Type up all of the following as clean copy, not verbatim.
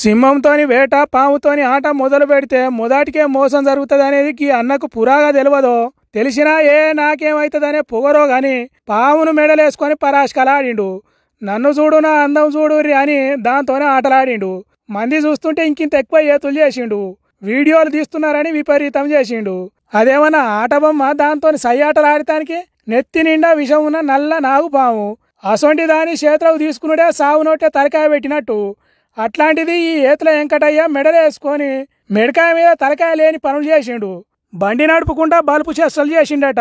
సింహంతోని వేట పాముతోని ఆట మొదలు పెడితే మొదటికే మోసం జరుగుతుందనేది ఈ అన్నకు పురాగా తెలియదో. తెలిసినా నాకేమైతుందనే పొగరో గాని పామును మెడలేసుకొని పరాష్కలాడిండు. నన్ను చూడు నా అందం చూడుర్రి అని దాంతోనే ఆటలాడిండు. మంది చూస్తుంటే ఇంకింత ఎక్కువ ఏతులు చేసిండు. వీడియోలు తీస్తున్నారని విపరీతం చేసిండు. అదేమన్నా ఆట బొమ్మ దాంతోని సయ్యాటలాడటానికి? నెత్తి నిండా విషం ఉన్న నల్ల నాగుపాము అసొంటి దాని చేతులకు తీసుకున్నాడే సాగు నోటే తలకాయ పెట్టినట్టు. అట్లాంటిది ఈ ఏతుల వెంకటయ్య మెడలేసుకొని మెడకాయ మీద తలకాయ లేని పనులు చేసిండు. బండి నడుపుకుంటా బలుపు చేష్టలు చేసిండట.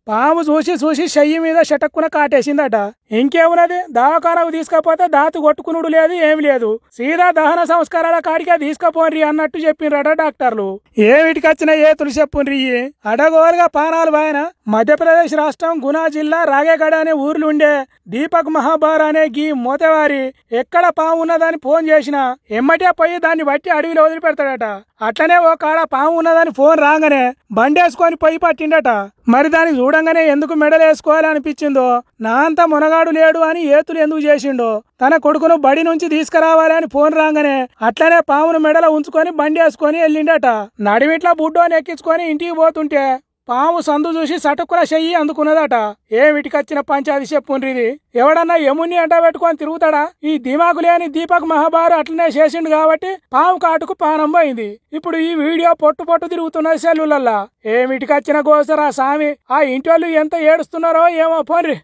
పాము చూసి చూసి చెయ్యి మీద షటక్కున కాటేసిందట. ఇంకేమున్నది, దవాఖానకు తీసుకపోతే దాతు కొట్టుకునుడు లేదు, ఏమి లేదు, సీదా దహన సంస్కారాల కాడికే తీసుకపోన్రి అన్నట్టు చెప్పిండ్రట డాక్టర్లు. ఏమిటికొచ్చిన ఏతులు చెప్పుండ్రి. అడగోలుగా పానాలు బాయన మధ్యప్రదేశ్ రాష్ట్రం గునా జిల్లా రాగేగడ అనే ఊర్లు ఉండే దీపక్ మహాబార్ అనే గీ మోతేవారి ఎక్కడ పాము ఉన్నదని ఫోన్ చేసినా ఎమ్మటే పోయి దాన్ని బట్టి అడవిలో వదిలిపెడతాడట. అట్లనే ఓ కాడ పాము ఉన్నదని ఫోన్ రాగానే బండేసుకొని పొయ్యి పట్టిండట. మరి దాన్ని చూడంగానే ఎందుకు మెడలేసుకోవాలనిపించిందో, నా అంతా మునగాడు లేడు అని ఏతులు ఎందుకు చేసిండో, తన కొడుకును బడి నుంచి తీసుకురావాలని ఫోన్ రాగానే అట్లనే పామును మెడలో ఉంచుకొని బండేసుకొని వెళ్ళిండట. నడిమిట్లా బుడ్డోని ఎక్కించుకొని ఇంటికి పోతుంటే పాము సందు చూసి సటుకుల చెయ్యి అందుకున్నదట. ఏమిటికొచ్చిన పంచాది చెప్పుండ్రిది. ఎవడన్నా యముని అంట పెట్టుకొని తిరుగుతాడా? ఈ దిమాకు లేని దీపక్ మహాబారు అట్లనే చేసిండు కాబట్టి పాము కాటుకు పానం పోయింది. ఇప్పుడు ఈ వీడియో పొట్టు పొట్టు తిరుగుతున్నది సెల్లులల్లా. ఏమిటికొచ్చిన గోసరా సామి. ఆ ఇంటి వాళ్ళు ఎంత ఏడుస్తున్నారో ఏమో పోన్రి.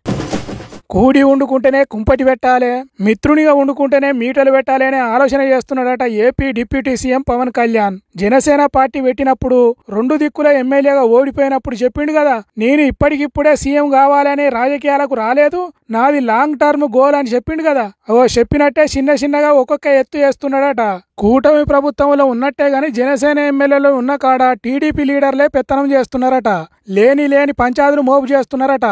కూడి వండుకుంటేనే కుంపటి పెట్టాలి, మిత్రునిగా వండుకుంటేనే మీటలు పెట్టాలి అనే ఆలోచన చేస్తున్నాడట AP deputy CM Pawan Kalyan. Janasena party పెట్టినప్పుడు 2 దిక్కుల ఎమ్మెల్యేగా ఓడిపోయినప్పుడు చెప్పిండు కదా, నేను ఇప్పటికిప్పుడే సీఎం కావాలనే రాజకీయాలకు రాలేదు, నాది లాంగ్ టర్మ్ గోల్ అని చెప్పిండు కదా. చెప్పినట్టే చిన్న చిన్నగా ఒక్కొక్క ఎత్తు వేస్తున్నాడట. కూటమి ప్రభుత్వంలో ఉన్నట్టే గాని జనసేన ఎమ్మెల్యేలు ఉన్న కాడ టీడీపీ లీడర్లే పెత్తనం చేస్తున్నారట. లేని పంచాదులు మోపు చేస్తున్నారట.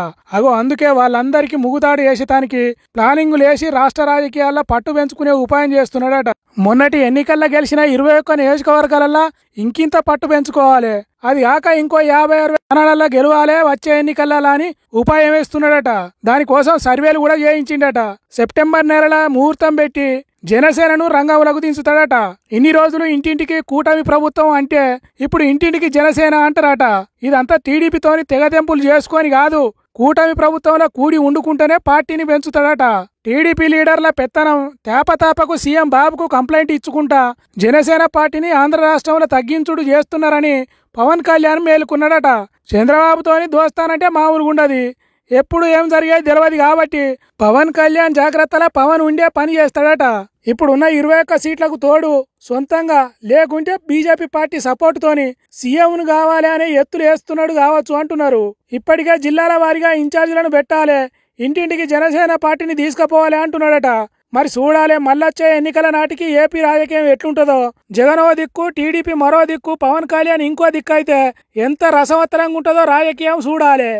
అందుకే వాళ్ళందరికీ ముగుతాడు వేసటానికి ప్లానింగ్ లేసి రాష్ట్ర రాజకీయాల్లో పట్టు పెంచుకునే ఉపాయం చేస్తున్నాడట. మొన్నటి ఎన్నికల్లో గెలిచిన 21 నియోజకవర్గాలల్లో ఇంకింత పట్టు పెంచుకోవాలి, అది కాక ఇంకో 56 స్థానాలలో గెలవాలి వచ్చే ఎన్నికల్లో అని ఉపాయం వేస్తున్నాడట. దానికోసం సర్వేలు కూడా చేయించిండట. సెప్టెంబర్ నెలల ముహూర్తం పెట్టి జనసేనను రంగంలోకి దించుతాడట. ఇన్ని రోజులు ఇంటింటికి కూటమి ప్రభుత్వం అంటే ఇప్పుడు ఇంటింటికి జనసేన అంటారట. ఇదంతా టీడీపీతోని తెగదెంపులు చేసుకొని కాదు, కూటమి ప్రభుత్వంలో కూడి వండుకుంటేనే పార్టీని పెంచుతాడట. టీడీపీ లీడర్ల పెత్తనం తేపతాపకు సీఎం బాబుకు కంప్లైంట్ ఇచ్చుకుంటా జనసేన పార్టీని ఆంధ్ర రాష్ట్రంలో తగ్గించుడు చేస్తున్నారని పవన్ కళ్యాణ్ మేలుకున్నాడట. చంద్రబాబుతోని దోస్తానంటే మామూలుగుండది, ఎప్పుడు ఏం జరిగేది తెలియదు కాబట్టి పవన్ కళ్యాణ్ జాగ్రత్తలా పవన్ ఉండే పని చేస్తాడట. ఇప్పుడున్న 21 సీట్లకు తోడు సొంతంగా లేకుంటే బీజేపీ పార్టీ సపోర్ట్ తోని సీఎంను కావాలి అనే ఎత్తులు వేస్తున్నాడు కావచ్చు అంటున్నారు. ఇప్పటికే జిల్లాల వారీగా ఇన్ఛార్జీలను పెట్టాలి, ఇంటింటికి జనసేన పార్టీని తీసుకుపోవాలి అంటున్నాడట. మరి చూడాలి మళ్ళొచ్చే ఎన్నికల నాటికి ఏపీ రాజకీయం ఎట్లుంటుందో. జగన్ ఓ దిక్కు, టీడీపీ మరో దిక్కు, పవన్ కళ్యాణ్ ఇంకో దిక్కు అయితే ఎంత రసవత్తరంగా ఉంటుందో రాజకీయం చూడాలి.